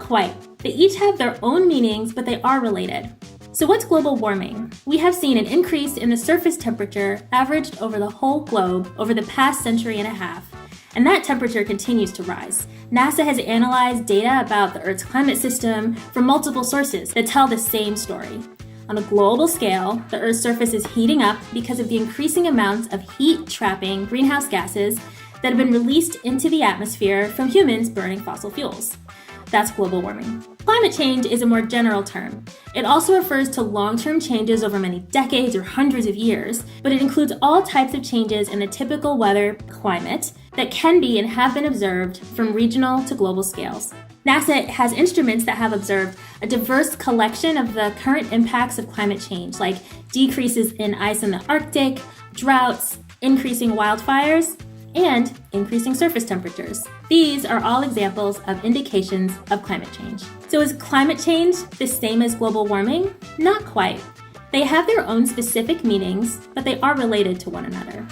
quite. They each have their own meanings, but they are related. So what's global warming? We have seen an increase in the surface temperature averaged over the whole globe over the past century and a half. And that temperature continues to rise. NASA has analyzed data about the Earth's climate system from multiple sources that tell the same story. On a global scale, the Earth's surface is heating up because of the increasing amounts of heat-trapping greenhouse gases that have been released into the atmosphere from humans burning fossil fuels. That's global warming. Climate change is a more general term. It also refers to long-term changes over many decades or hundreds of years, but it includes all types of changes in the typical weather climate that can be and have been observed from regional to global scales. NASA has instruments that have observed a diverse collection of the current impacts of climate change, like decreases in ice in the Arctic, droughts, increasing wildfires, and increasing surface temperatures. These are all examples of indications of climate change. So is climate change the same as global warming? Not quite. They have their own specific meanings, but they are related to one another.